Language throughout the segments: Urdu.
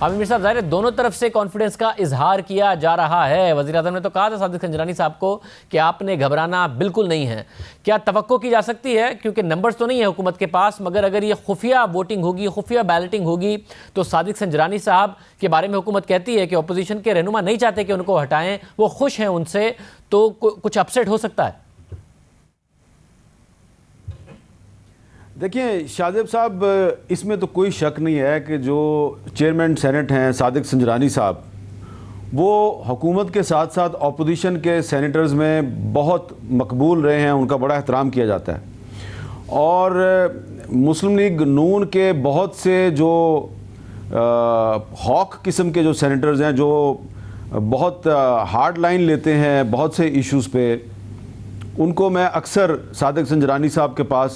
عامر میر صاحب، ظاہر ہے دونوں طرف سے کانفیڈنس کا اظہار کیا جا رہا ہے. وزیر اعظم نے تو کہا تھا صادق سنجرانی صاحب کو کہ آپ نے گھبرانا بالکل نہیں ہے. کیا توقع کی جا سکتی ہے، کیونکہ نمبرز تو نہیں ہے حکومت کے پاس، مگر اگر یہ خفیہ ووٹنگ ہوگی، خفیہ بیلٹنگ ہوگی، تو صادق سنجرانی صاحب کے بارے میں حکومت کہتی ہے کہ اپوزیشن کے رہنما نہیں چاہتے کہ ان کو ہٹائیں، وہ خوش ہیں ان سے، تو کچھ اپسیٹ ہو سکتا ہے؟ دیکھیں شاہزیب صاحب، اس میں تو کوئی شک نہیں ہے کہ جو چیئرمین سینٹ ہیں صادق سنجرانی صاحب، وہ حکومت کے ساتھ ساتھ اپوزیشن کے سینیٹرز میں بہت مقبول رہے ہیں، ان کا بڑا احترام کیا جاتا ہے. اور مسلم لیگ نون کے بہت سے جو ہاک قسم کے جو سینیٹرز ہیں، جو بہت ہارڈ لائن لیتے ہیں بہت سے ایشوز پہ، ان کو میں اکثر صادق سنجرانی صاحب کے پاس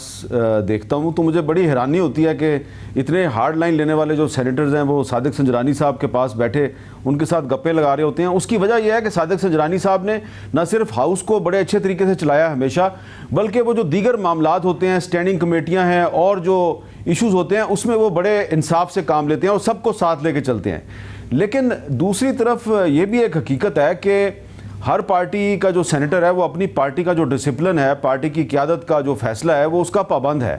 دیکھتا ہوں. تو مجھے بڑی حیرانی ہوتی ہے کہ اتنے ہارڈ لائن لینے والے جو سینیٹرز ہیں وہ صادق سنجرانی صاحب کے پاس بیٹھے ان کے ساتھ گپے لگا رہے ہوتے ہیں. اس کی وجہ یہ ہے کہ صادق سنجرانی صاحب نے نہ صرف ہاؤس کو بڑے اچھے طریقے سے چلایا ہمیشہ، بلکہ وہ جو دیگر معاملات ہوتے ہیں، اسٹینڈنگ کمیٹیاں ہیں اور جو ایشوز ہوتے ہیں، اس میں وہ بڑے انصاف سے کام لیتے ہیں اور سب کو ساتھ لے کے چلتے ہیں. لیکن دوسری طرف یہ بھی ایک حقیقت ہے کہ ہر پارٹی کا جو سینیٹر ہے وہ اپنی پارٹی کا جو ڈسپلن ہے، پارٹی کی قیادت کا جو فیصلہ ہے، وہ اس کا پابند ہے.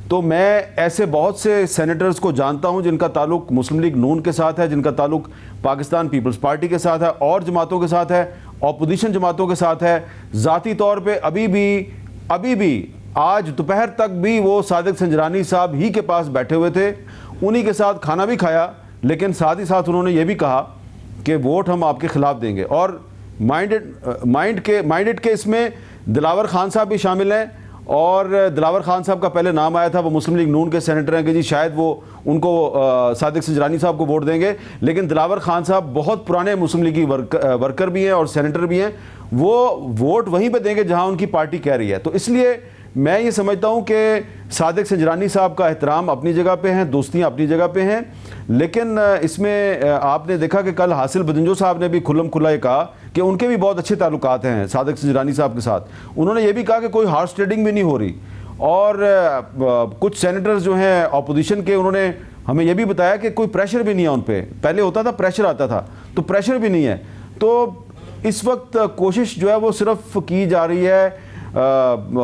تو میں ایسے بہت سے سینیٹرز کو جانتا ہوں جن کا تعلق مسلم لیگ نون کے ساتھ ہے، جن کا تعلق پاکستان پیپلز پارٹی کے ساتھ ہے، اور جماعتوں کے ساتھ ہے، اپوزیشن جماعتوں کے ساتھ ہے. ذاتی طور پہ ابھی بھی آج دوپہر تک بھی وہ صادق سنجرانی صاحب ہی کے پاس بیٹھے ہوئے تھے، انہی کے ساتھ کھانا بھی کھایا، لیکن ساتھ ہی ساتھ انہوں نے یہ بھی کہا کہ ووٹ ہم آپ کے خلاف دیں گے. اور مائنڈڈ کے اس میں دلاور خان صاحب بھی شامل ہیں، اور دلاور خان صاحب کا پہلے نام آیا تھا، وہ مسلم لیگ نون کے سینیٹر ہیں کہ جی شاید وہ ان کو صادق سنجرانی صاحب کو ووٹ دیں گے. لیکن دلاور خان صاحب بہت پرانے مسلم لیگی ورکر بھی ہیں اور سینیٹر بھی ہیں، وہ ووٹ وہیں پہ دیں گے جہاں ان کی پارٹی کہہ رہی ہے. تو اس لیے میں یہ سمجھتا ہوں کہ صادق سنجرانی صاحب کا احترام اپنی جگہ پہ ہیں، دوستیاں اپنی جگہ پہ ہیں. لیکن اس میں آپ نے دیکھا کہ کل حاصل بدنجو صاحب نے بھی کھلم کھلا یہ کہا کہ ان کے بھی بہت اچھے تعلقات ہیں صادق سنجرانی صاحب کے ساتھ. انہوں نے یہ بھی کہا کہ کوئی ہارس ٹریڈنگ بھی نہیں ہو رہی. اور کچھ سینیٹرز جو ہیں اپوزیشن کے، انہوں نے ہمیں یہ بھی بتایا کہ کوئی پریشر بھی نہیں ہے ان پہ. پہلے ہوتا تھا پریشر آتا تھا، تو پریشر بھی نہیں ہے. تو اس وقت کوشش جو ہے وہ صرف کی جا رہی ہے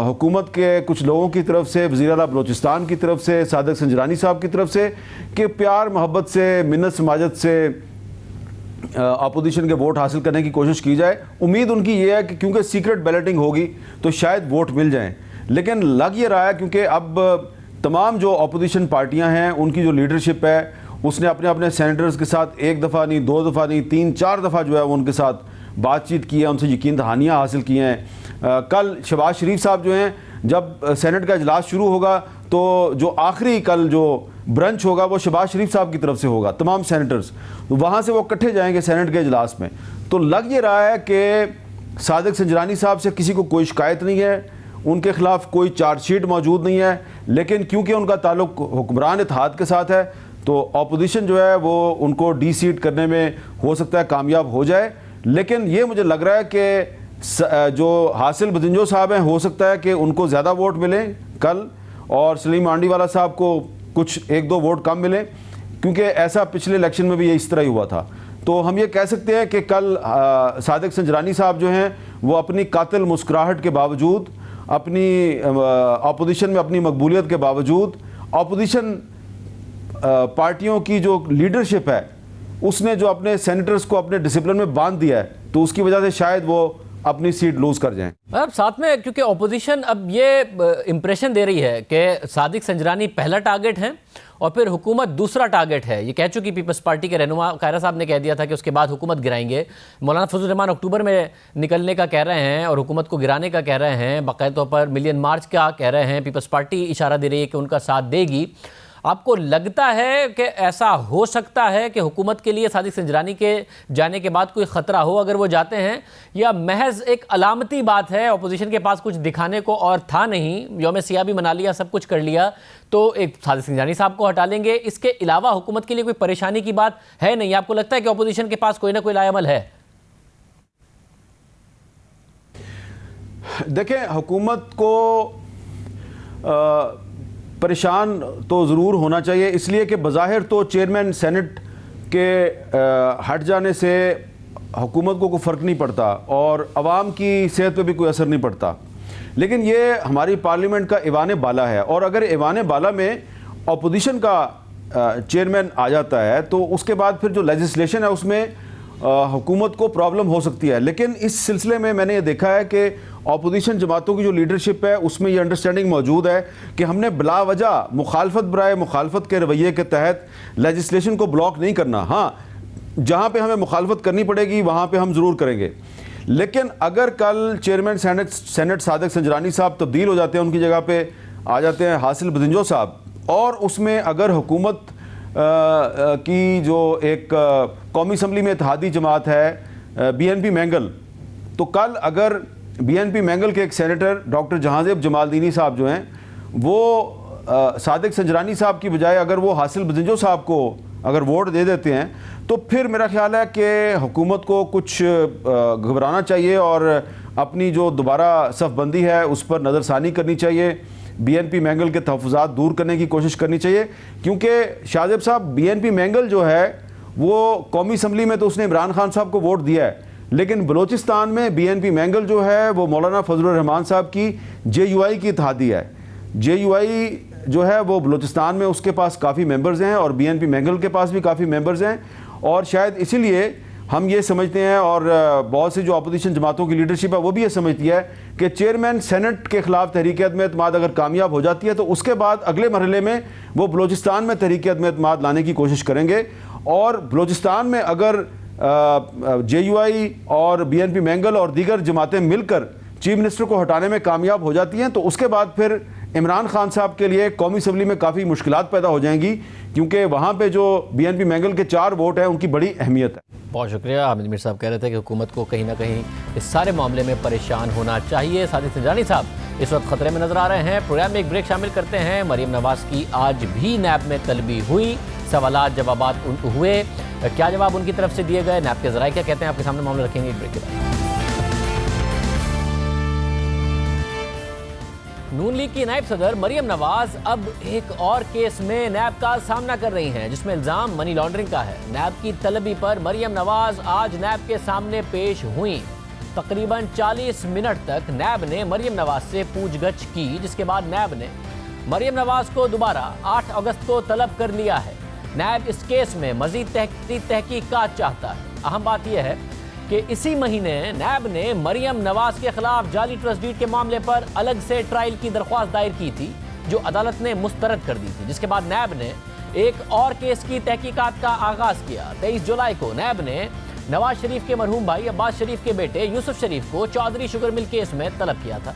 حکومت کے کچھ لوگوں کی طرف سے، وزیر اعلیٰ بلوچستان کی طرف سے، صادق سنجرانی صاحب کی طرف سے، کہ پیار محبت سے، منت سماجت سے اپوزیشن کے ووٹ حاصل کرنے کی کوشش کی جائے. امید ان کی یہ ہے کہ کیونکہ سیکرٹ بیلٹنگ ہوگی تو شاید ووٹ مل جائیں. لیکن لگ یہ رہا ہے کیونکہ اب تمام جو اپوزیشن پارٹیاں ہیں ان کی جو لیڈرشپ ہے، اس نے اپنے سینیٹرز کے ساتھ ایک دفعہ نہیں، دو دفعہ نہیں، 3-4 دفعہ جو ہے وہ ان کے ساتھ بات چیت کی ہے، ان سے یقین دہانیاں حاصل کی ہیں. کل شہباز شریف صاحب جو ہیں، جب سینٹ کا اجلاس شروع ہوگا تو جو آخری کل جو برنچ ہوگا وہ شہباز شریف صاحب کی طرف سے ہوگا، تمام سینیٹرز وہاں سے وہ اکٹھے جائیں گے سینٹ کے اجلاس میں. تو لگ یہ رہا ہے کہ صادق سنجرانی صاحب سے کسی کو کوئی شکایت نہیں ہے، ان کے خلاف کوئی چارج شیٹ موجود نہیں ہے. لیکن کیونکہ ان کا تعلق حکمران اتحاد کے ساتھ ہے تو اپوزیشن جو ہے وہ ان کو ڈی سیٹ کرنے میں ہو سکتا ہے کامیاب ہو جائے. لیکن یہ مجھے لگ رہا ہے کہ جو حاصل بدنجو صاحب ہیں، ہو سکتا ہے کہ ان کو زیادہ ووٹ ملیں کل، اور سلیم آنڈی والا صاحب کو کچھ 1-2 ووٹ کم ملیں، کیونکہ ایسا پچھلے الیکشن میں بھی یہ اس طرح ہی ہوا تھا. تو ہم یہ کہہ سکتے ہیں کہ کل صادق سنجرانی صاحب جو ہیں وہ اپنی قاتل مسکراہٹ کے باوجود، اپنی اپوزیشن میں اپنی مقبولیت کے باوجود، اپوزیشن پارٹیوں کی جو لیڈرشپ ہے اس نے جو اپنے سینیٹرز کو اپنے ڈسپلن میں باندھ دیا ہے، تو اس کی وجہ سے شاید وہ اپنی سیٹ لوز کر جائیں. اب ساتھ میں کیونکہ اپوزیشن اب یہ امپریشن دے رہی ہے کہ صادق سنجرانی پہلا ٹارگٹ ہے اور پھر حکومت دوسرا ٹارگٹ ہے. یہ کہہ چکی پیپلز پارٹی کے رہنما قاہرہ صاحب نے کہہ دیا تھا کہ اس کے بعد حکومت گرائیں گے. مولانا فضل الرحمان اکتوبر میں نکلنے کا کہہ رہے ہیں اور حکومت کو گرانے کا کہہ رہے ہیں، باقاعدہ طور پر ملین مارچ کا کہہ رہے ہیں. پیپلز پارٹی اشارہ دے رہی ہے کہ ان کا ساتھ دے گی. آپ کو لگتا ہے کہ ایسا ہو سکتا ہے کہ حکومت کے لیے صادق سنجرانی کے جانے کے بعد کوئی خطرہ ہو اگر وہ جاتے ہیں، یا محض ایک علامتی بات ہے، اپوزیشن کے پاس کچھ دکھانے کو اور تھا نہیں، یوم سیاہ بھی منا لیا، سب کچھ کر لیا، تو ایک صادق سنجرانی صاحب کو ہٹا لیں گے، اس کے علاوہ حکومت کے لیے کوئی پریشانی کی بات ہے نہیں؟ آپ کو لگتا ہے کہ اپوزیشن کے پاس کوئی نہ کوئی لائے عمل ہے؟ دیکھیں، حکومت کو پریشان تو ضرور ہونا چاہیے، اس لیے کہ بظاہر تو چیئرمین سینٹ کہ ہٹ جانے سے حکومت کو کوئی فرق نہیں پڑتا اور عوام کی صحت پہ بھی کوئی اثر نہیں پڑتا، لیکن یہ ہماری پارلیمنٹ کا ایوان بالا ہے، اور اگر ایوان بالا میں اپوزیشن کا چیئرمین آ جاتا ہے تو اس کے بعد پھر جو لیجسلیشن ہے اس میں حکومت کو پرابلم ہو سکتی ہے۔ لیکن اس سلسلے میں نے یہ دیکھا ہے کہ اپوزیشن جماعتوں کی جو لیڈرشپ ہے اس میں یہ انڈرسٹینڈنگ موجود ہے کہ ہم نے بلا وجہ مخالفت برائے مخالفت کے رویے کے تحت لیجسلیشن کو بلاک نہیں کرنا۔ ہاں، جہاں پہ ہمیں مخالفت کرنی پڑے گی وہاں پہ ہم ضرور کریں گے، لیکن اگر کل چیئرمین سینٹ صادق سنجرانی صاحب تبدیل ہو جاتے ہیں، ان کی جگہ پہ آ جاتے ہیں حاصل بدنجو صاحب، اور اس میں اگر حکومت کی جو ایک قومی اسمبلی میں اتحادی جماعت ہے بی این پی مینگل، تو کل اگر بی این پی مینگل کے ایک سینیٹر ڈاکٹر جہانزیب جمال دینی صاحب جو ہیں وہ صادق سنجرانی صاحب کی بجائے اگر وہ حاصل بدنجو صاحب کو اگر ووٹ دے دیتے ہیں تو پھر میرا خیال ہے کہ حکومت کو کچھ گھبرانا چاہیے اور اپنی جو دوبارہ صف بندی ہے اس پر نظر ثانی کرنی چاہیے، بی این پی مینگل کے تحفظات دور کرنے کی کوشش کرنی چاہیے، کیونکہ شاہ زیب صاحب بی این پی مینگل جو ہے وہ قومی اسمبلی میں تو اس نے عمران خان صاحب کو ووٹ دیا ہے، لیکن بلوچستان میں بی این پی مینگل جو ہے وہ مولانا فضل الرحمان صاحب کی جے یو آئی کی اتحادی ہے۔ جے یو آئی جو ہے وہ بلوچستان میں اس کے پاس کافی ممبرز ہیں اور بی این پی مینگل کے پاس بھی کافی ممبرز ہیں، اور شاید اسی لیے ہم یہ سمجھتے ہیں اور بہت سی جو اپوزیشن جماعتوں کی لیڈرشپ ہے وہ بھی یہ سمجھتی ہے کہ چیئرمین سینٹ کے خلاف تحریک عدم اعتماد اگر کامیاب ہو جاتی ہے تو اس کے بعد اگلے مرحلے میں وہ بلوچستان میں تحریک عدم اعتماد لانے کی کوشش کریں گے، اور بلوچستان میں اگر جے یو آئی اور بی این پی مینگل اور دیگر جماعتیں مل کر چیف منسٹر کو ہٹانے میں کامیاب ہو جاتی ہیں تو اس کے بعد پھر عمران خان صاحب کے لیے قومی اسمبلی میں کافی مشکلات پیدا ہو جائیں گی، کیونکہ وہاں پہ جو بی این پی مینگل کے 4 ووٹ ہیں ان کی بڑی اہمیت ہے۔ بہت شکریہ۔ حامد میر صاحب کہہ رہے تھے کہ حکومت کو کہیں نہ کہیں اس سارے معاملے میں پریشان ہونا چاہیے۔ صادق سنجرانی صاحب اس وقت خطرے میں نظر آ رہے ہیں۔ پروگرام میں ایک بریک شامل کرتے ہیں۔ مریم نواز کی آج بھی نیب میں طلبی ہوئی، سوالات جوابات ہوئے، کیا جواب ان کی طرف سے دیے گئے، نیب کے ذرائع کیا کہتے ہیں، آپ کے سامنے معاملہ رکھیں گے ایک بریک کے بعد۔ نون لیگ کی نائب صدر مریم نواز اب ایک اور کیس میں نیب کا سامنا کر رہی ہیں جس میں الزام منی لانڈرنگ کا ہے۔ نیب کی طلبی پر مریم نواز آج نیب کے سامنے پیش ہوئیں۔ تقریباً 40 منٹ تک نیب نے مریم نواز سے پوچھ گچھ کی، جس کے بعد نیب نے مریم نواز کو دوبارہ 8 اگست کو طلب کر لیا ہے۔ نیب اس کیس میں مزید تحقیقات چاہتا ہے۔ اہم بات یہ ہے کہ اسی مہینے نیب نے مریم نواز کے خلاف جعلی ٹرسٹ ڈیڈ کے معاملے پر الگ سے ٹرائل کی درخواست دائر کی تھی جو عدالت نے مسترد کر دی تھی، جس کے بعد نیب نے ایک اور کیس کی تحقیقات کا آغاز کیا۔ 23 جولائی کو نیب نے نواز شریف کے مرحوم بھائی عباس شریف کے بیٹے یوسف شریف کو چودھری شوگر مل کیس میں طلب کیا تھا،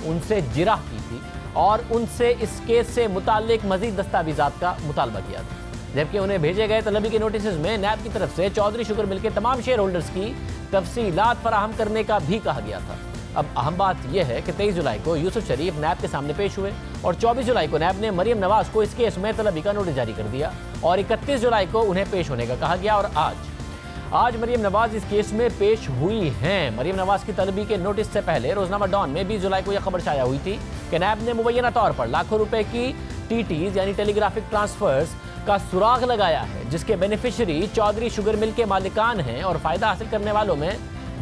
ان سے جرح کی تھی اور ان سے اس کیس سے متعلق مزید دستاویزات کا مطالبہ کیا تھا، جبکہ انہیں بھیجے گئے طلبی کے نوٹسز میں نیب کی طرف سے چودھری شوگر مل کے تمام شیئر ہولڈرز کی تفصیلات فراہم کرنے کا بھی کہا گیا تھا۔ اب اہم بات یہ ہے کہ 23 جولائی کو یوسف شریف نیب کے سامنے پیش ہوئے اور 24 جولائی کو نیب نے مریم نواز کو اس کیس میں طلبی کا نوٹس جاری کر دیا اور 31 جولائی کو انہیں پیش ہونے کا کہا گیا، اور آج مریم نواز اس کیس میں پیش ہوئی ہیں۔ مریم نواز کی طلبی کے نوٹس سے پہلے روزنامہ ڈان میں 20 جولائی کو یہ خبر شائع ہوئی تھی کہ نیب نے مبینہ طور پر لاکھوں روپے کی TTs یعنی ٹیلی گرافک ٹرانسفرز کا سراغ لگایا ہے، جس کے بینیفیشری چودھری شوگر مل کے مالکان ہیں اور فائدہ حاصل کرنے والوں میں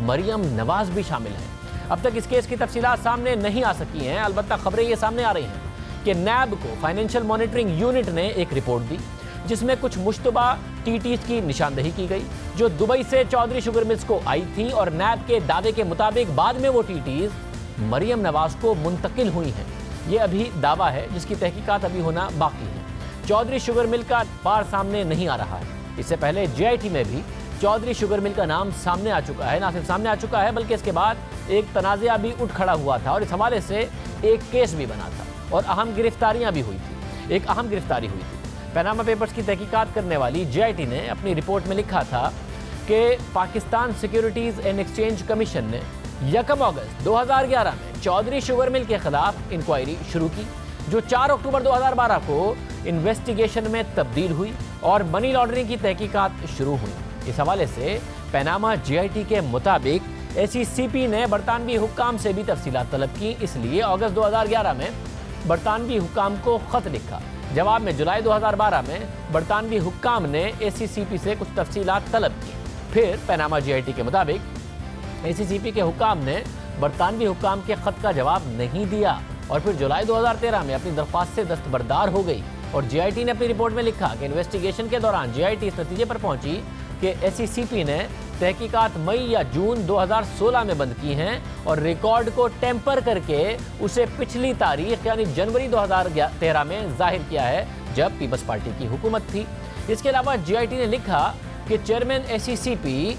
مریم نواز بھی شامل ہیں۔ اب تک اس کیس کی تفصیلات سامنے نہیں آ سکی ہیں، البتہ خبریں یہ سامنے آ رہی ہیں کہ نیب کو فائنینشیل مانیٹرنگ یونٹ نے ایک رپورٹ دی جس میں کچھ مشتبہ TTs کی نشاندہی کی گئی جو دبئی سے چودھری شوگر ملز کو آئی تھی، اور نیب کے دعوے کے مطابق بعد میں وہ TTs مریم نواز کو منتقل ہوئی ہیں۔ یہ ابھی دعویٰ ہے جس کی تحقیقات ابھی ہونا باقی ہے۔ چودھری شوگر مل کا بار سامنے نہیں آ رہا ہے۔ اس سے پہلے JIT میں بھی چودھری شوگر مل کا نام سامنے آ چکا ہے، نہ صرف سامنے آ چکا ہے بلکہ اس کے بعد ایک تنازعہ بھی اٹھ کھڑا ہوا تھا اور اس حوالے سے ایک کیس بھی بنا تھا اور اہم گرفتاریاں بھی ہوئی تھی۔ ایک اہم گرفتاری ہوئی تھی۔ پیناما پیپرز کی تحقیقات کرنے والی JIT نے اپنی رپورٹ میں لکھا تھا کہ Pakistan securities and exchange commission نے 1 اگست 2011 میں چودھری شوگر مل کے خلاف انکوائری شروع کی جو 4 اکتوبر 2012 کو انویسٹیگیشن میں تبدیل ہوئی اور منی لانڈرنگ کی تحقیقات شروع ہوئی۔ اس حوالے سے پیناما JIT کے مطابق SECP نے برطانوی حکام سے بھی تفصیلات طلب کی، اس لیے اگست 2011 میں برطانوی حکام کو خط لکھا جواب میں جولائی 2012 میں برطانوی حکام نے اے سی سی پی سے کچھ تفصیلات طلب کی. پھر پیناما جی آئی ٹی کے مطابق اے سی سی پی کے حکام نے برطانوی حکام کے خط کا جواب نہیں دیا اور پھر جولائی 2013 میں اپنی درخواست سے دستبردار ہو گئی. اور جی آئی ٹی نے اپنی رپورٹ میں لکھا کہ انویسٹیگیشن کے دوران جی آئی ٹی اس نتیجے پر پہنچی کہ اے سی سی پی نے تحقیقات مئی یا جون 2016 میں بند کی ہیں اور ریکارڈ کو ٹیمپر کر کے اسے پچھلی تاریخ یعنی جنوری 2013 میں ظاہر کیا ہے جب پیپلز پارٹی کی حکومت تھی. اس کے علاوہ جی آئی ٹی نے لکھا کہ چیئرمین اے سی سی پی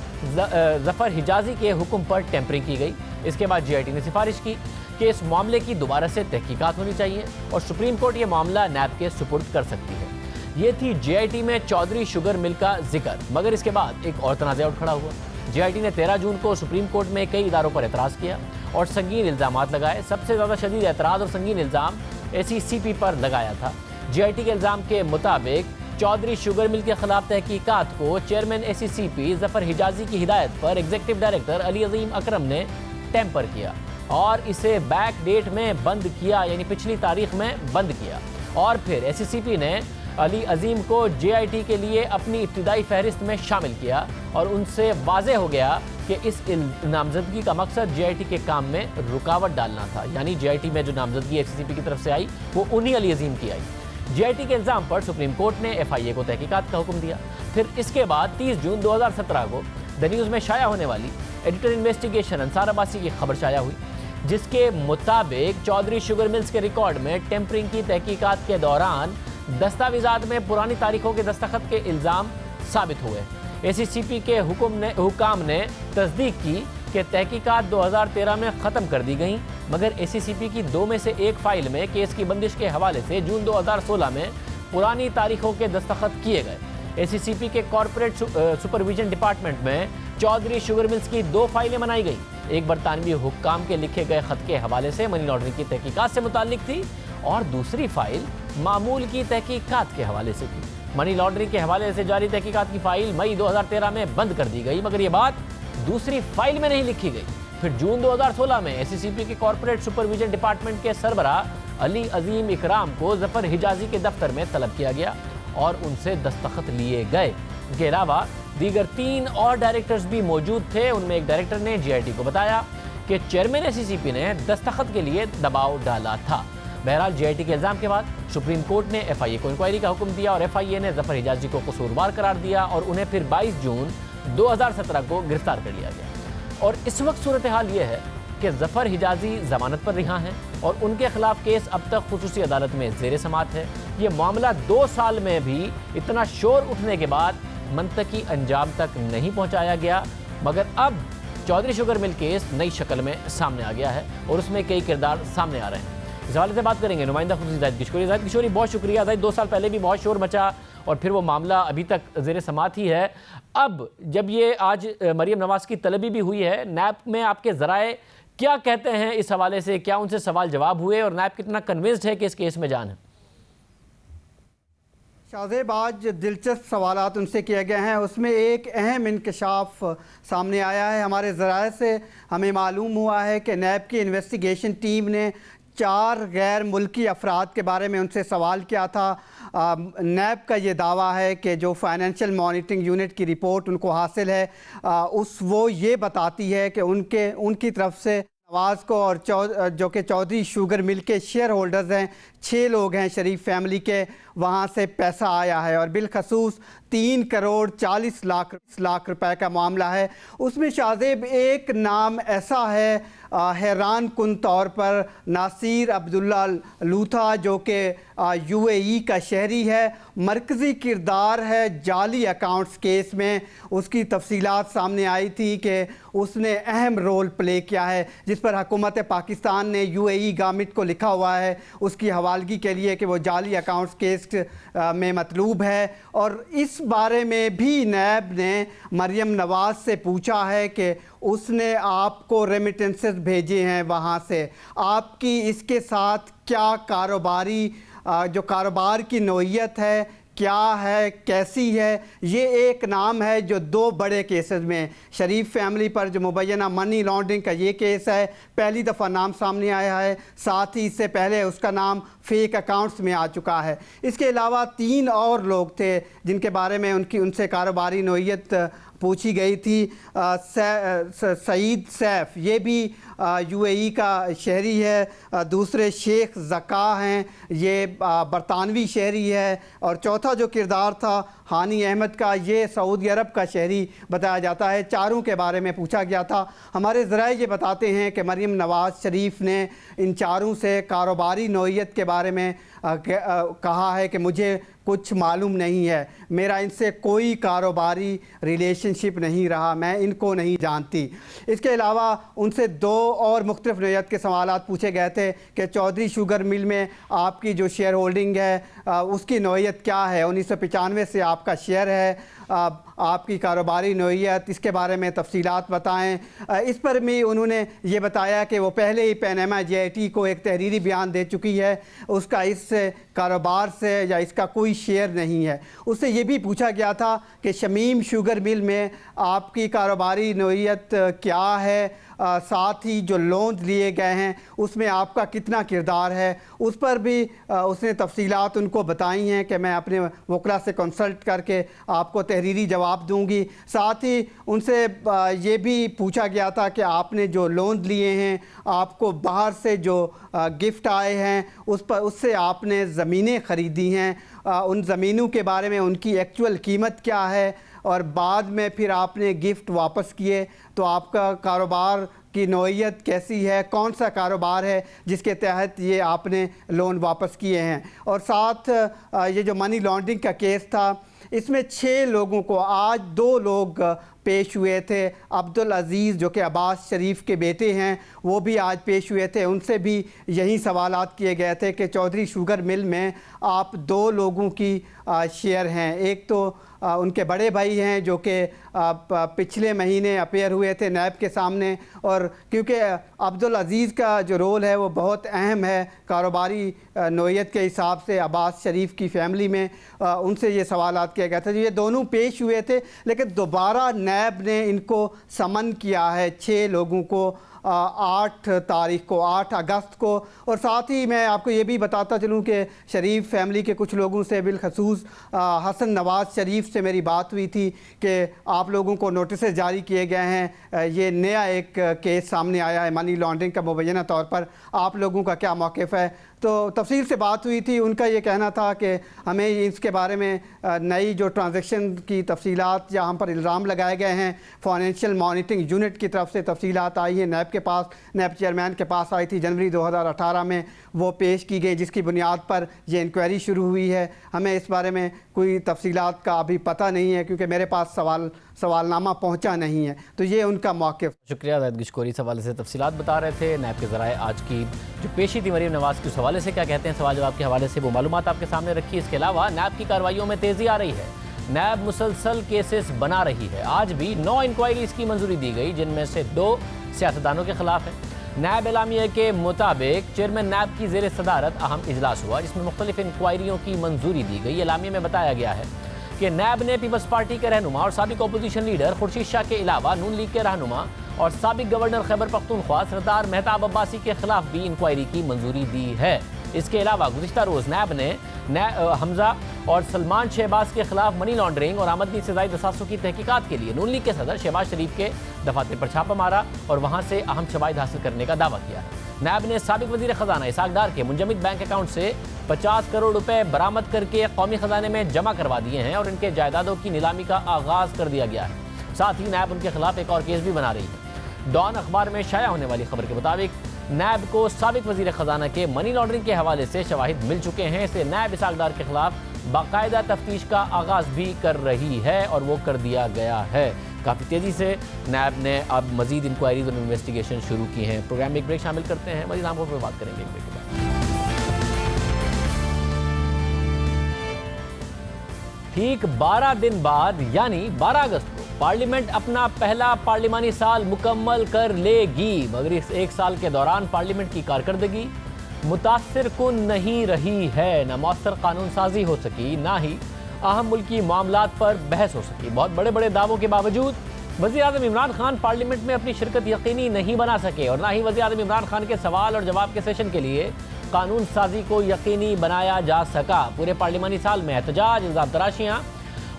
ظفر حجازی کے حکم پر ٹیمپرنگ کی گئی. اس کے بعد جی آئی ٹی نے سفارش کی کہ اس معاملے کی دوبارہ سے تحقیقات ہونی چاہیے اور سپریم کورٹ یہ معاملہ نیب کے سپرد کر سکتی ہے. یہ تھی جے آئی ٹی میں چودھری شوگر مل کا ذکر. مگر اس کے بعد ایک اور تنازع اٹھ کھڑا ہوا. جے آئی ٹی نے 13 جون کو سپریم کورٹ میں کئی اداروں پر اعتراض کیا اور سنگین الزامات لگائے. سب سے زیادہ شدید اعتراض اور سنگین الزام اے سی سی پی پر لگایا تھا. جے آئی ٹی کے الزام کے مطابق چودھری شوگر مل کے خلاف تحقیقات کو چیئرمین اے سی سی پی ظفر حجازی کی ہدایت پر ایگزیکٹو ڈائریکٹر علی عظیم اکرم نے ٹیمپر کیا اور اسے بیک ڈیٹ میں بند کیا یعنی پچھلی تاریخ میں بند کیا. اور پھر اے سی سی پی نے علی عظیم کو جے آئی ٹی کے لیے اپنی ابتدائی فہرست میں شامل کیا اور ان سے واضح ہو گیا کہ اس نامزدگی کا مقصد جے آئی ٹی کے کام میں رکاوٹ ڈالنا تھا. یعنی جے آئی ٹی میں جو نامزدگی اے سی سی پی کی طرف سے آئی وہ انہی علی عظیم کی آئی. جے آئی ٹی کے الزام پر سپریم کورٹ نے ایف آئی اے کو تحقیقات کا حکم دیا. پھر اس کے بعد 30 جون 2017 کو دا نیوز میں شائع ہونے والی ایڈیٹر انویسٹیگیشن انصار عباسی کی خبر شائع ہوئی جس کے مطابق چودھری شوگر ملز کے ریکارڈ میں ٹیمپرنگ کی تحقیقات کے دوران دستاویزات میں پرانی تاریخوں کے دستخط کے الزام ثابت ہوئے. اے سی سی پی کے حکام نے تصدیق کی کہ تحقیقات 2013 میں ختم کر دی گئیں مگر اے سی سی پی کی 2 میں سے ایک فائل میں کیس کی بندش کے حوالے سے جون 2016 میں پرانی تاریخوں کے دستخط کیے گئے. اے سی سی پی کے کارپوریٹ سپرویژن ڈپارٹمنٹ میں چودھری شوگر ملز کی 2 فائلیں بنائی گئی. ایک برطانوی حکام کے لکھے گئے خط کے حوالے سے منی لانڈرنگ کی تحقیقات سے متعلق تھی اور دوسری فائل معمول کی تحقیقات کے حوالے سے تھی. منی لانڈرنگ کے حوالے سے جاری تحقیقات کی فائل مئی 2013 میں بند کر دی گئی مگر یہ بات دوسری فائل میں نہیں لکھی گئی. پھر جون 2016 میں اے سی سی پی کے کارپوریٹ سپرویژن ڈپارٹمنٹ کے سربراہ علی عظیم اکرام کو ظفر حجازی کے دفتر میں طلب کیا گیا اور ان سے دستخط لیے گئے. ان کے علاوہ دیگر 3 اور ڈائریکٹرز بھی موجود تھے. ان میں ایک ڈائریکٹر نے جی آئی ٹی کو بتایا کہ چیئرمین اے سی سی پی نے دستخط کے لیے دباؤ ڈالا تھا. بہرحال جی آئی ٹی کے الزام کے بعد سپریم کورٹ نے ایف آئی اے کو انکوائری کا حکم دیا اور ایف آئی اے نے ظفر حجازی کو قصوروار قرار دیا اور انہیں پھر 22 جون 2017 کو گرفتار کر لیا گیا. اور اس وقت صورتحال یہ ہے کہ ظفر حجازی ضمانت پر رہا ہیں اور ان کے خلاف کیس اب تک خصوصی عدالت میں زیر سماعت ہے. یہ معاملہ 2 سال میں بھی اتنا شور اٹھنے کے بعد منطقی انجام تک نہیں پہنچایا گیا مگر اب چودھری شوگر مل کیس نئی شکل میں سامنے آ گیا ہے اور اس میں کئی کردار سامنے آ رہے ہیں. اس حوالے سے بات کریں گے نمائندہ خصوصی زاہد کشکوری. زاہد کشکوری بہت شکریہ. زاہد 2 سال پہلے بھی بہت شور مچا اور پھر وہ معاملہ ابھی تک زیر سماعت ہی ہے. اب جب یہ آج مریم نواز کی طلبی بھی ہوئی ہے نیب میں آپ کے ذرائع کیا کہتے ہیں اس حوالے سے؟ کیا ان سے سوال جواب ہوئے اور نیب کتنا کنونسڈ ہے کہ اس کیس میں جان ہے؟ شاہزیب آج دلچسپ سوالات ان سے کیے گئے ہیں. اس میں ایک اہم انکشاف سامنے آیا ہے. ہمارے ذرائع سے ہمیں معلوم ہوا ہے کہ نیب کی انویسٹیگیشن ٹیم نے 4 غیر ملکی افراد کے بارے میں ان سے سوال کیا تھا. نیب کا یہ دعویٰ ہے کہ جو فائنینشیل مانیٹرنگ یونٹ کی رپورٹ ان کو حاصل ہے وہ یہ بتاتی ہے کہ ان کی طرف سے نواز کو اور جو کہ چودھری شوگر مل کے شیئر ہولڈرز ہیں 6 لوگ ہیں شریف فیملی کے، وہاں سے پیسہ آیا ہے اور بالخصوص 3 کروڑ 40 لاکھ روپے کا معاملہ ہے. اس میں شاہزیب ایک نام ایسا ہے حیران کن طور پر ناصیر عبداللہ لوتھا جو کہ یو اے ای کا شہری ہے، مرکزی کردار ہے جعلی اکاؤنٹس کیس میں. اس کی تفصیلات سامنے آئی تھی کہ اس نے اہم رول پلے کیا ہے جس پر حکومت پاکستان نے یو اے ای گورنمنٹ کو لکھا ہوا ہے اس کی حوالگی کے لیے کہ وہ جعلی اکاؤنٹس کیس میں مطلوب ہے. اور اس بارے میں بھی نیب نے مریم نواز سے پوچھا ہے کہ اس نے آپ کو ریمیٹنسز بھیجے ہیں وہاں سے، آپ کی اس کے ساتھ کیا کاروبار کی نوعیت ہے، کیا ہے، کیسی ہے؟ یہ ایک نام ہے جو دو بڑے کیسز میں، شریف فیملی پر جو مبینہ منی لانڈرنگ کا یہ کیس ہے، پہلی دفعہ نام سامنے آیا ہے، ساتھ ہی اس سے پہلے اس کا نام فیک اکاؤنٹس میں آ چکا ہے۔ اس کے علاوہ 3 اور لوگ تھے جن کے بارے میں ان سے کاروباری نوعیت پوچھی گئی تھی۔ سعید سیف، یہ بھی یو اے ای کا شہری ہے، دوسرے شیخ زکا ہیں، یہ برطانوی شہری ہے، اور چوتھا جو کردار تھا ہانی احمد کا، یہ سعودی عرب کا شہری بتایا جاتا ہے۔ چاروں کے بارے میں پوچھا گیا تھا۔ ہمارے ذرائع یہ بتاتے ہیں کہ مریم نواز شریف نے ان چاروں سے کاروباری نوعیت کے بارے میں کہا ہے کہ مجھے کچھ معلوم نہیں ہے، میرا ان سے کوئی کاروباری ریلیشن شپ نہیں رہا، میں ان کو نہیں جانتی۔ اس کے علاوہ ان سے 2 اور مختلف نوعیت کے سوالات پوچھے گئے تھے کہ چودھری شوگر مل میں آپ کی جو شیئر ہولڈنگ ہے اس کی نوعیت کیا ہے، 1995 سے آپ کا شیئر ہے، آپ کی کاروباری نوعیت، اس کے بارے میں تفصیلات بتائیں۔ اس پر بھی انہوں نے یہ بتایا کہ وہ پہلے ہی پیناما جے آئی ٹی کو ایک تحریری بیان دے چکی ہے، اس کا اس کاروبار سے یا اس کا کوئی شیئر نہیں ہے۔ اس سے یہ بھی پوچھا گیا تھا کہ شمیم شوگر مل میں آپ کی کاروباری نوعیت کیا ہے، ساتھ ہی جو لونز لیے گئے ہیں اس میں آپ کا کتنا کردار ہے، اس پر بھی اس نے تفصیلات ان کو بتائی ہیں کہ میں اپنے وکلاء سے کنسلٹ کر کے آپ کو تحریری جواب دوں گی۔ ساتھ ہی ان سے یہ بھی پوچھا گیا تھا کہ آپ نے جو لونز لیے ہیں، آپ کو باہر سے جو گفٹ آئے ہیں اس سے آپ نے زمینیں خریدی ہیں، ان زمینوں کے بارے میں ان کی ایکچول قیمت کیا ہے، اور بعد میں پھر آپ نے گفٹ واپس کیے تو آپ کا کاروبار کی نوعیت کیسی ہے، کون سا کاروبار ہے جس کے تحت یہ آپ نے لون واپس کیے ہیں۔ اور ساتھ یہ جو منی لانڈرنگ کا کیس تھا اس میں 6 لوگوں کو، آج 2 لوگ پیش ہوئے تھے، عبدالعزیز جو کہ عباس شریف کے بیٹے ہیں وہ بھی آج پیش ہوئے تھے، ان سے بھی یہی سوالات کیے گئے تھے کہ چودھری شوگر مل میں آپ 2 لوگوں کی شیئر ہیں، ایک تو ان کے بڑے بھائی ہیں جو کہ پچھلے مہینے اپیئر ہوئے تھے نیب کے سامنے، اور کیونکہ عبدالعزیز کا جو رول ہے وہ بہت اہم ہے کاروباری نوعیت کے حساب سے عباس شریف کی فیملی میں، ان سے یہ سوالات کیے گئے تھے۔ یہ دونوں پیش ہوئے تھے لیکن دوبارہ نیب نے ان کو سمن کیا ہے 6 لوگوں کو 8 تاریخ کو، 8 اگست کو۔ اور ساتھ ہی میں آپ کو یہ بھی بتاتا چلوں کہ شریف فیملی کے کچھ لوگوں سے، بالخصوص حسن نواز شریف سے میری بات ہوئی تھی کہ آپ لوگوں کو نوٹسز جاری کیے گئے ہیں، یہ نیا ایک کیس سامنے آیا ہے منی لانڈرنگ کا، مبینہ طور پر آپ لوگوں کا کیا موقف ہے؟ تو تفصیل سے بات ہوئی تھی، ان کا یہ کہنا تھا کہ ہمیں اس کے بارے میں نئی جو ٹرانزیکشن کی تفصیلات یا ہم پر الزام لگائے گئے ہیں، فائنینشیل مانیٹرنگ یونٹ کی طرف سے تفصیلات آئی ہیں، نیب کے پاس، نیب چیئرمین کے پاس آئی تھی جنوری 2018 میں، وہ پیش کی گئی جس کی بنیاد پر یہ انکوائری شروع ہوئی ہے۔ ہمیں اس بارے میں کوئی تفصیلات کا ابھی پتہ نہیں ہے کیونکہ میرے پاس سوال نامہ پہنچا نہیں ہے، تو یہ ان کا موقف۔ شکریہ زاہد گشکوری، اس حوالے سے تفصیلات بتا رہے تھے۔ نیب کے ذرائع آج کی جو پیشی تھی مریم نواز کی، اس حوالے سے کیا کہتے ہیں، سوال جواب کے حوالے سے وہ معلومات آپ کے سامنے رکھی۔ اس کے علاوہ نیب کی کارروائیوں میں تیزی آ رہی ہے، نیب مسلسل کیسز بنا رہی ہے۔ آج بھی 9 انکوائریز کی منظوری دی گئی جن میں سے 2 سیاستدانوں کے خلاف ہیں۔ نیب اعلامیہ کے مطابق چیئرمین نیب کی زیر صدارت اہم اجلاس ہوا جس میں مختلف انکوائریوں کی منظوری دی گئی۔ اعلامیہ میں بتایا گیا ہے کہ نیب نے پیپلز پارٹی کے رہنما اور سابق اپوزیشن لیڈر خورشید شاہ کے علاوہ نون لیگ کے رہنما اور سابق گورنر خیبر پختونخوا سردار مہتاب عباسی کے خلاف بھی انکوائری کی منظوری دی ہے۔ اس کے علاوہ گزشتہ روز نیب نے حمزہ اور سلمان شہباز کے خلاف منی لانڈرنگ اور آمدنی سے زائد اثاثوں کی تحقیقات کے لیے نون لیگ کے صدر شہباز شریف کے دفاتر پر چھاپہ مارا اور وہاں سے اہم شواہد حاصل کرنے کا دعویٰ کیا ہے۔ نیب نے سابق وزیر خزانہ اسحاق ڈار کے منجمد بینک اکاؤنٹ سے 50 کروڑ روپے برآمد کر کے قومی خزانے میں جمع کروا دیے ہیں اور ان کے جائیدادوں کی نیلامی کا آغاز کر دیا گیا ہے۔ ساتھ ہی نیب ان کے خلاف ایک اور کیس بھی بنا رہی ہے۔ ڈان اخبار میں شائع ہونے والی خبر کے مطابق نیب کو سابق وزیر خزانہ کے منی لانڈرنگ کے حوالے سے شواہد مل چکے ہیں، اسے نیب اسحاق ڈار کے خلاف باقاعدہ تفتیش کا آغاز بھی کر رہی ہے اور وہ کر دیا گیا ہے۔ کافی تیزی سے نیب نے اب مزید انکوائریز اور انویسٹیگیشن شروع کی ہیں۔ پروگرام میں ایک بریک شامل کرتے ہیں، مزید عام پر بات کریں گے ایک بریک کے بعد۔ ٹھیک 12 دن بعد یعنی 12 اگست کو پارلیمنٹ اپنا پہلا پارلیمانی سال مکمل کر لے گی، مگر اس 1 سال کے دوران پارلیمنٹ کی کارکردگی متاثر کن نہیں رہی ہے۔ نہ مؤثر قانون سازی ہو سکی، نہ ہی اہم ملکی معاملات پر بحث ہو سکی۔ بہت بڑے بڑے دعووں کے باوجود وزیر اعظم عمران خان پارلیمنٹ میں اپنی شرکت یقینی نہیں بنا سکے، اور نہ ہی وزیر اعظم عمران خان کے سوال اور جواب کے سیشن کے لیے قانون سازی کو یقینی بنایا جا سکا۔ پورے پارلیمانی سال میں احتجاج، الزام تراشیاں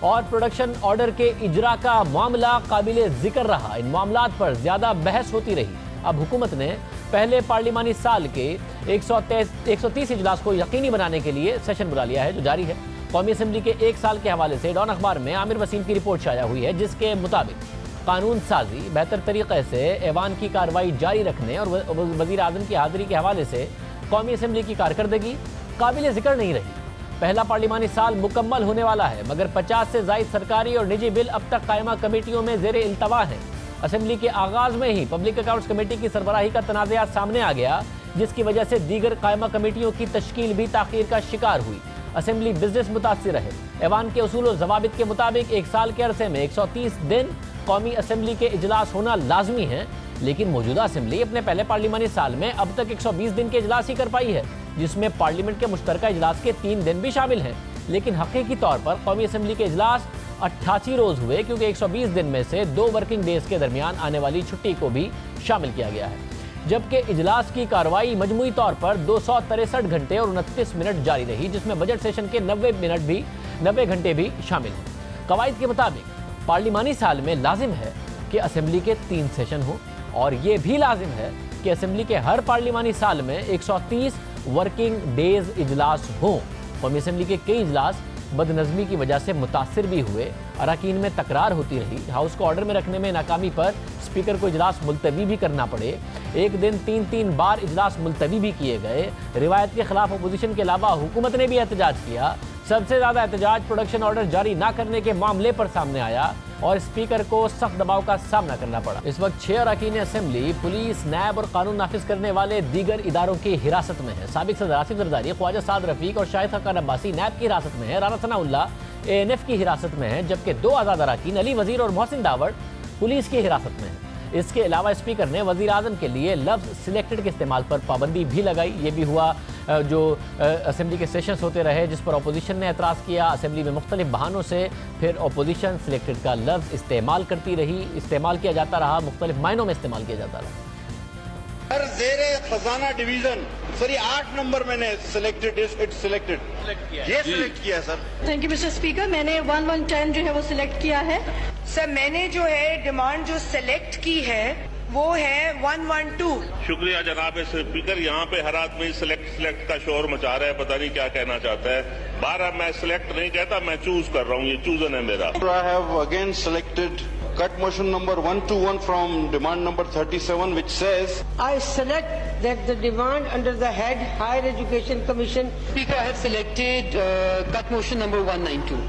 اور پروڈکشن آرڈر کے اجرا کا معاملہ قابل ذکر رہا۔ ان معاملات پر زیادہ بحث ہوتی رہی۔ اب حکومت نے پہلے پارلیمانی سال کے 130 اجلاس کو یقینی بنانے کے لیے سیشن بلا لیا ہے، جو جاری ہے۔ قومی اسمبلی کے ایک سال کے حوالے سے ڈان اخبار میں عامر وسیم کی رپورٹ شائع ہوئی ہے، جس کے مطابق قانون سازی، بہتر طریقے سے ایوان کی کارروائی جاری رکھنے اور وزیر اعظم کی حاضری کے حوالے سے قومی اسمبلی کی کارکردگی قابل ذکر نہیں رہی۔ پہلا پارلیمانی سال مکمل ہونے والا ہے، مگر 50 سے زائد سرکاری اور نجی بل اب تک قائمہ کمیٹیوں میں زیر التوا ہیں۔ اسمبلی کے آغاز میں ہی پبلک اکاؤنٹس کمیٹی کی سربراہی کا تنازعات سامنے آ گیا، جس کی وجہ سے دیگر قائمہ کمیٹیوں کی تشکیل بھی تاخیر کا شکار ہوئی۔ اسمبلی بزنس متاثر رہے۔ ایوان کے اصول و ضوابط کے مطابق ایک سال کے عرصے میں 130 دن قومی اسمبلی کے اجلاس ہونا لازمی ہے، لیکن موجودہ اسمبلی اپنے پہلے پارلیمانی سال میں اب تک 120 دن کے اجلاس ہی کر پائی ہے، جس میں پارلیمنٹ کے مشترکہ اجلاس کے 3 دن بھی شامل ہیں۔ لیکن حقیقی طور پر قومی اسمبلی کے اجلاس 88 روز ہوئے، کیونکہ 120 دن میں سے 2 ورکنگ ڈیز کے درمیان آنے والی چھٹی کو بھی شامل کیا گیا ہے، جبکہ اجلاس کی کارروائی مجموعی طور پر 263 گھنٹے اور 29 منٹ جاری رہی، جس میں بجٹ سیشن کے 90 گھنٹے بھی شامل ہیں۔ قواعد کے مطابق پارلیمانی سال میں لازم ہے کہ اسمبلی کے 3 سیشن ہوں، اور یہ بھی لازم ہے کہ اسمبلی کے ہر پارلیمانی سال میں 130 ورکنگ ڈیز اجلاس ہوں۔ قومی اسمبلی کے کئی اجلاس بدنظمی کی وجہ سے متاثر بھی ہوئے، اراکین میں تکرار ہوتی رہی، ہاؤس کو آرڈر میں رکھنے میں ناکامی پر اسپیکر کو اجلاس ملتوی بھی کرنا پڑے، ایک دن 3 بار اجلاس ملتوی بھی کیے گئے۔ روایت کے خلاف اپوزیشن کے علاوہ حکومت نے بھی احتجاج کیا۔ سب سے زیادہ احتجاج پروڈکشن آرڈر جاری نہ کرنے کے معاملے پر سامنے آیا، اور اسپیکر کو سخت دباؤ کا سامنا کرنا پڑا۔ اس وقت 6 اراکین اسمبلی پولیس، نیب اور قانون نافذ کرنے والے دیگر اداروں کی حراست میں ہیں۔ سابق صدر آصف زرداری، خواجہ سعد رفیق اور شاہد خاقان عباسی نیب کی حراست میں ہیں۔ رانا ثناء اللہ ANF کی حراست میں ہیں، جبکہ 2 آزاد اراکین علی وزیر اور محسن داوڑ پولیس کی حراست میں ہیں۔ اس کے علاوہ اسپیکر نے وزیر اعظم کے لیے لفظ سلیکٹڈ کے استعمال پر پابندی بھی لگائی۔ یہ بھی ہوا جو اسمبلی کے سیشنز ہوتے رہے، جس پر اپوزیشن نے اعتراض کیا۔ اسمبلی میں مختلف بہانوں سے پھر اپوزیشن سلیکٹڈ کا لفظ استعمال کرتی رہی، استعمال کیا جاتا رہا، مختلف معنوں میں استعمال کیا جاتا رہا۔ سر زیر خزانہ ڈویژن سر یہ 8 نمبر میں نے سلیکٹڈ یہ سلیکٹ کیا سر۔ تھینک یو مسٹر اسپیکر، میں نے 1110 جو ہے وہ سلیکٹ کیا ہے۔ سر میں نے جو ہے ڈیمانڈ جو سلیکٹ کی ہے وہ ہے 112۔ شکریہ جناب اسپیکر، یہاں پہ ہر آدمی سلیکٹ کا شور مچا رہا ہے، پتہ نہیں کیا کہنا چاہتا ہے۔ 12 میں سلیکٹ نہیں کہتا، میں چوز کر رہا ہوں، یہ چوزن ہے میرا۔ I have again selected cut motion number 121 from demand number 37, which says I select that the demand under the head Higher Education Commission. Speaker, I have selected cut motion number 192.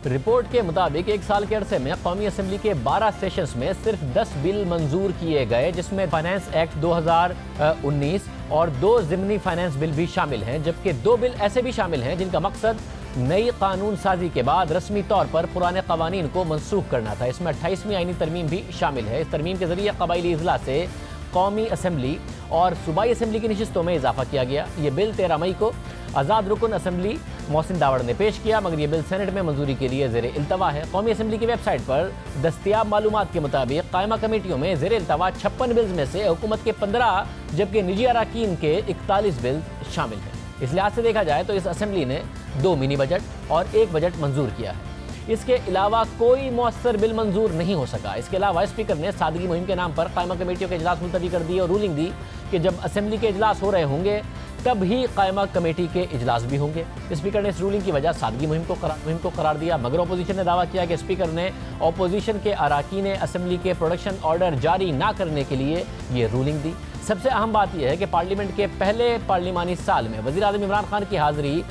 Report کے مطابق ایک سال کے عرصے میں قومی اسمبلی کے 12 سیشنز میں صرف 10 بل منظور کیے گئے، جس میں فائنانس ایکٹ 2019 اور 2 ضمنی فائنانس بل بھی شامل ہیں، جبکہ 2 بل ایسے بھی شامل ہیں جن کا مقصد نئی قانون سازی کے بعد رسمی طور پر پرانے قوانین کو منسوخ کرنا تھا۔ اس میں 28ویں آئینی ترمیم بھی شامل ہے۔ اس ترمیم کے ذریعے قبائلی اضلاع سے قومی اسمبلی اور صوبائی اسمبلی کی نشستوں میں اضافہ کیا گیا۔ یہ بل 13 مئی کو آزاد رکن اسمبلی محسن داوڑ نے پیش کیا، مگر یہ بل سینٹ میں منظوری کے لیے زیر التوا ہے۔ قومی اسمبلی کی ویب سائٹ پر دستیاب معلومات کے مطابق قائمہ کمیٹیوں میں زیر التوا 56 بلز میں سے حکومت کے 15 جبکہ نجی اراکین کے 41 بلز شامل ہیں۔ اس لحاظ سے دیکھا جائے تو اس اسمبلی نے 2 منی بجٹ اور 1 بجٹ منظور کیا ہے۔ اس کے علاوہ کوئی مؤثر بل منظور نہیں ہو سکا۔ اس کے علاوہ اسپیکر نے سادگی مہم کے نام پر قائمہ کمیٹیوں کے اجلاس ملتوی کر دی اور رولنگ دی کہ جب اسمبلی کے اجلاس ہو رہے ہوں گے تب ہی قائمہ کمیٹی کے اجلاس بھی ہوں گے۔ اسپیکر نے اس رولنگ کی وجہ سادگی مہم کو قرار دیا، مگر اپوزیشن نے دعویٰ کیا کہ اسپیکر نے اپوزیشن کے اراکین اسمبلی کے پروڈکشن آرڈر جاری نہ کرنے کے لیے یہ رولنگ دی۔ سب سے اہم بات یہ ہے کہ پارلیمنٹ کے پہلے پارلیمانی سال میں وزیر اعظم عمران خان کی حاضری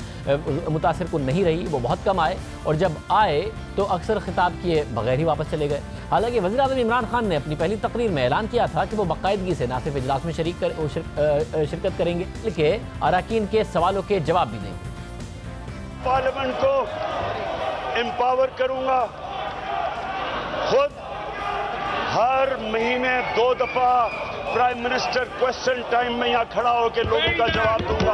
متاثر کن نہیں رہی، وہ بہت کم آئے اور جب آئے تو اکثر خطاب کیے بغیر ہی واپس چلے گئے۔ حالانکہ وزیر اعظم عمران خان نے اپنی پہلی تقریر میں اعلان کیا تھا کہ وہ باقاعدگی سے نہ صرف اجلاس میں شرکت کریں گے بلکہ اراکین کے سوالوں کے جواب بھی دیں گے۔ پارلیمنٹ کو امپاور کروں گا، خود ہر مہینے 2 دفعہ پرائم منسٹر کوسچن ٹائم میں یہاں کھڑا ہو کے لوگوں کا جواب دوں گا۔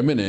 MNA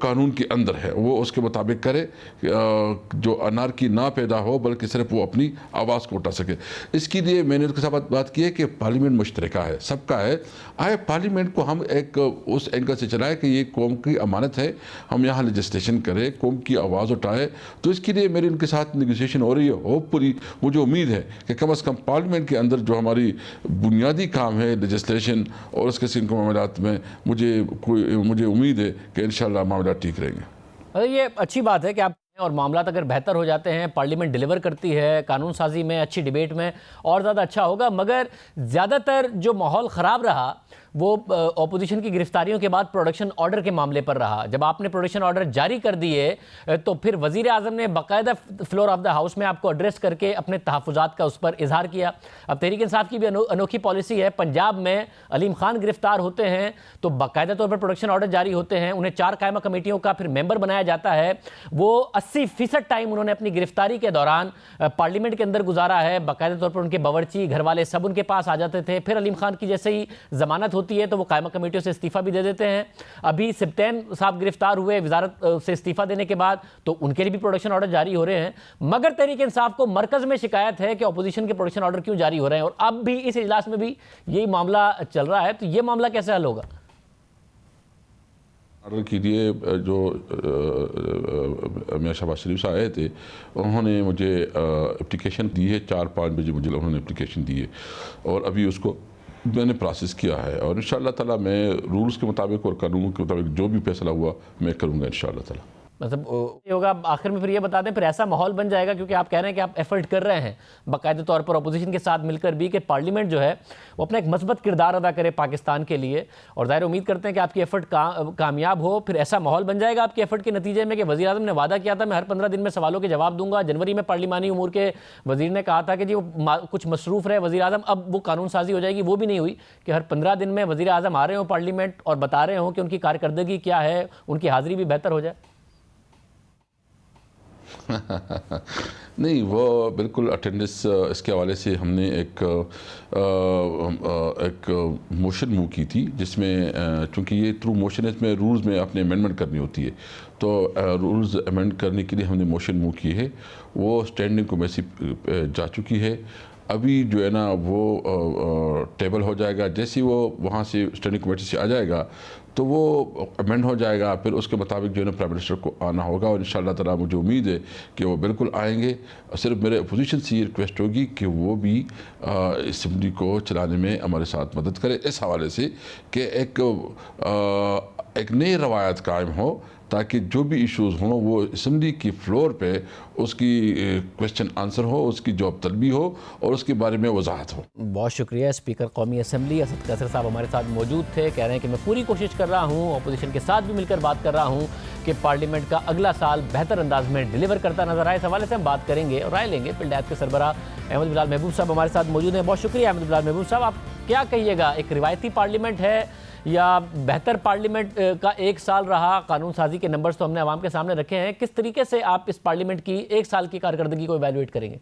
قانون کے اندر ہے وہ اس کے مطابق کرے, جو انارکی نہ پیدا ہو بلکہ صرف وہ اپنی آواز کو اٹھا سکے. اس کے لیے میں نے اس کے ساتھ بات کی ہے کہ پارلیمنٹ مشترکہ ہے, سب کا ہے. آئے پارلیمنٹ کو ہم ایک اس اینگل سے چلائے کہ یہ قوم کی امانت ہے, ہم یہاں لیجسلیشن کرے, قوم کی آواز اٹھائے. تو اس کے لیے میری ان کے ساتھ نیگوسیشن ہو رہی ہے. ہوپ پوری مجھے امید ہے کہ کم از کم پارلیمنٹ کے اندر جو ہماری بنیادی کام ہے لیجسلیشن اور اس قسم کے معاملات میں مجھے امید ہے کہ انشاءاللہ معاملات ٹھیک رہیں گے. یہ اچھی بات ہے کہ آپ اور معاملات اگر بہتر ہو جاتے ہیں, پارلیمنٹ ڈیلیور کرتی ہے, قانون سازی میں اچھی ڈیبیٹ میں اور زیادہ اچھا ہوگا. مگر زیادہ تر جو ماحول خراب رہا وہ اپوزیشن کی گرفتاریوں کے بعد پروڈکشن آرڈر کے معاملے پر رہا. جب آپ نے پروڈکشن آرڈر جاری کر دیے تو پھر وزیر اعظم نے باقاعدہ فلور آف دا ہاؤس میں آپ کو ایڈریس کر کے اپنے تحفظات کا اس پر اظہار کیا. اب تحریک انصاف کی بھی انوکھی پالیسی ہے, پنجاب میں علیم خان گرفتار ہوتے ہیں تو باقاعدہ طور پر پروڈکشن آرڈر جاری ہوتے ہیں, انہیں 4 قائمہ کمیٹیوں کا پھر ممبر بنایا جاتا ہے. وہ 80% ٹائم انہوں نے اپنی گرفتاری کے دوران پارلیمنٹ کے اندر گزارا ہے. باقاعدہ طور پر ان کے باورچی گھر والے سب ان کے پاس آ جاتے تھے. پھر علیم خان کی جیسے ہی ضمانت ہوتی ہے تو وہ قائمہ کمیٹیوں سے استعفیٰ بھی دے دیتے ہیں. ابھی سبطین صاحب گرفتار ہوئے وزارت سے استعفیٰ دینے کے بعد, تو ان کے لیے بھی پروڈکشن آرڈر جاری ہو رہے ہیں. مگر تحریک انصاف کو مرکز میں شکایت ہے کہ اپوزیشن کے پروڈکشن آرڈر کیوں جاری ہو رہے ہیں, اور اب بھی اس اجلاس میں بھی یہی معاملہ چل رہا ہے. تو یہ معاملہ کیسے حل ہوگا؟ آرڈر کے لیے جو میاں شہباز شریف صاحب آئے تھے انہوں نے مجھے اپلیکیشن دی ہے, 4-5 بجے مجھے انہوں نے اپلیکیشن دی ہے اور ابھی اس کو میں نے پروسیس کیا ہے. اور انشاءاللہ تعالیٰ میں رولز کے مطابق اور قانون کے مطابق جو بھی فیصلہ ہوا میں کروں گا انشاءاللہ تعالیٰ. مطلب یہ ہوگا آخر میں پھر یہ بتا دیں پھر ایسا ماحول بن جائے گا, کیونکہ آپ کہہ رہے ہیں کہ آپ ایفرٹ کر رہے ہیں باقاعدہ طور پر اپوزیشن کے ساتھ مل کر بھی, کہ پارلیمنٹ جو ہے وہ اپنا ایک مثبت کردار ادا کرے پاکستان کے لیے, اور ظاہر امید کرتے ہیں کہ آپ کی ایفرٹ کامیاب ہو. پھر ایسا ماحول بن جائے گا آپ کی ایفرٹ کے نتیجے میں کہ وزیر اعظم نے وعدہ کیا تھا میں ہر 15 دن میں سوالوں کے جواب دوں گا. جنوری میں پارلیمانی امور کے وزیر نے کہا تھا کہ جی وہ کچھ مصروف رہے وزیر اعظم, اب وہ قانون سازی ہو جائے گی. وہ بھی نہیں ہوئی کہ ہر 15 دن میں وزیر اعظم آ رہے ہوں پارلیمنٹ اور بتا رہے ہوں کہ ان کی کارکردگی کیا ہے, ان کی حاضری بھی بہتر ہو جائے. نہیں, وہ بالکل اٹینڈنس اس کے حوالے سے ہم نے ایک موشن موو کی تھی, جس میں چونکہ یہ تھرو موشن اس میں رولز میں اپنے امینڈمنٹ کرنی ہوتی ہے, تو رولز امینڈ کرنے کے لیے ہم نے موشن موو کی ہے. وہ اسٹینڈنگ کمیٹی جا چکی ہے. ابھی جو ہے نا وہ ٹیبل ہو جائے گا, جیسے ہی وہ وہاں سے اسٹینڈنگ کمیٹی سے آ جائے گا تو وہ امینڈ ہو جائے گا. پھر اس کے مطابق جو ہے نا پرائم منسٹر کو آنا ہوگا, اور انشاءاللہ تعالیٰ مجھے امید ہے کہ وہ بالکل آئیں گے. صرف میرے اپوزیشن سے یہ ریکویسٹ ہوگی کہ وہ بھی اسمبلی کو چلانے میں ہمارے ساتھ مدد کرے, اس حوالے سے کہ ایک نئی روایت قائم ہو, تاکہ جو بھی ایشوز ہوں وہ اسمبلی کی فلور پہ اس کی کویسچن آنسر ہو, اس کی جواب طلبی ہو اور اس کے بارے میں وضاحت ہو. بہت شکریہ. اسپیکر قومی اسمبلی اسد قیصر صاحب ہمارے ساتھ موجود تھے. کہہ رہے ہیں کہ میں پوری کوشش کر رہا ہوں, اپوزیشن کے ساتھ بھی مل کر بات کر رہا ہوں کہ پارلیمنٹ کا اگلا سال بہتر انداز میں ڈیلیور کرتا نظر آئے. اس حوالے سے ہم بات کریں گے اور رائے لیں گے. پلڈیت کے سربراہ احمد بلال محبوب صاحب ہمارے ساتھ موجود ہیں. بہت شکریہ احمد بلال محبوب صاحب. آپ کیا کہیے گا, ایک روایتی پارلیمنٹ ہے یا بہتر پارلیمنٹ کا 1 سال رہا؟ قانون سازی کے نمبرز تو ہم نے عوام کے سامنے رکھے ہیں. کس طریقے سے آپ اس پارلیمنٹ کی 1 سال کی کارکردگی کو ایویلویٹ کریں گے؟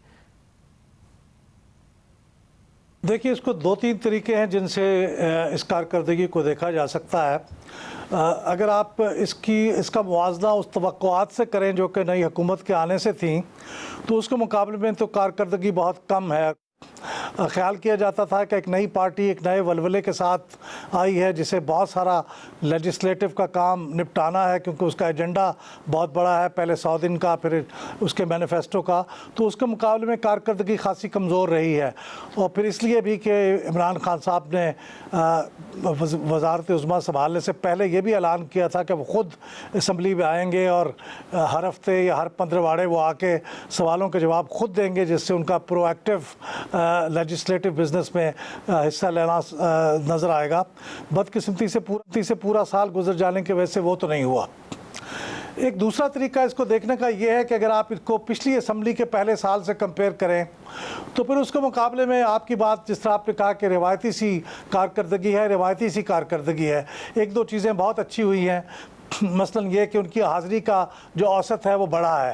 دیکھیے, اس کو 2-3 طریقے ہیں جن سے اس کارکردگی کو دیکھا جا سکتا ہے. اگر آپ اس کا موازنہ اس توقعات سے کریں جو کہ نئی حکومت کے آنے سے تھیں, تو اس کے مقابلے میں تو کارکردگی بہت کم ہے. خیال کیا جاتا تھا کہ ایک نئی پارٹی ایک نئے ولولے کے ساتھ آئی ہے جسے بہت سارا لیجسلیٹو کا کام نپٹانا ہے, کیونکہ اس کا ایجنڈا بہت بڑا ہے, پہلے 100 دن کا, پھر اس کے مینیفیسٹو کا. تو اس کے مقابلے میں کارکردگی خاصی کمزور رہی ہے. اور پھر اس لیے بھی کہ عمران خان صاحب نے وزارت عظمیٰ سنبھالنے سے پہلے یہ بھی اعلان کیا تھا کہ وہ خود اسمبلی میں آئیں گے اور ہر ہفتے یا ہر 15 واڑے وہ آ کے سوالوں کے جواب خود دیں گے, جس سے ان کا پرو ایکٹیو لیجسلیٹو بزنس میں حصہ لینا نظر آئے گا. بدقسمتی سے پورا سال گزر جانے کی وجہ سے وہ تو نہیں ہوا. ایک دوسرا طریقہ اس کو دیکھنے کا یہ ہے کہ اگر آپ اس کو پچھلی اسمبلی کے پہلے سال سے کمپیئر کریں تو پھر اس کے مقابلے میں آپ کی بات جس طرح آپ نے کہا کہ روایتی سی کارکردگی ہے. 1-2 چیزیں بہت اچھی ہوئی ہیں. مثلا یہ کہ ان کی حاضری کا جو اوسط ہے وہ بڑا ہے.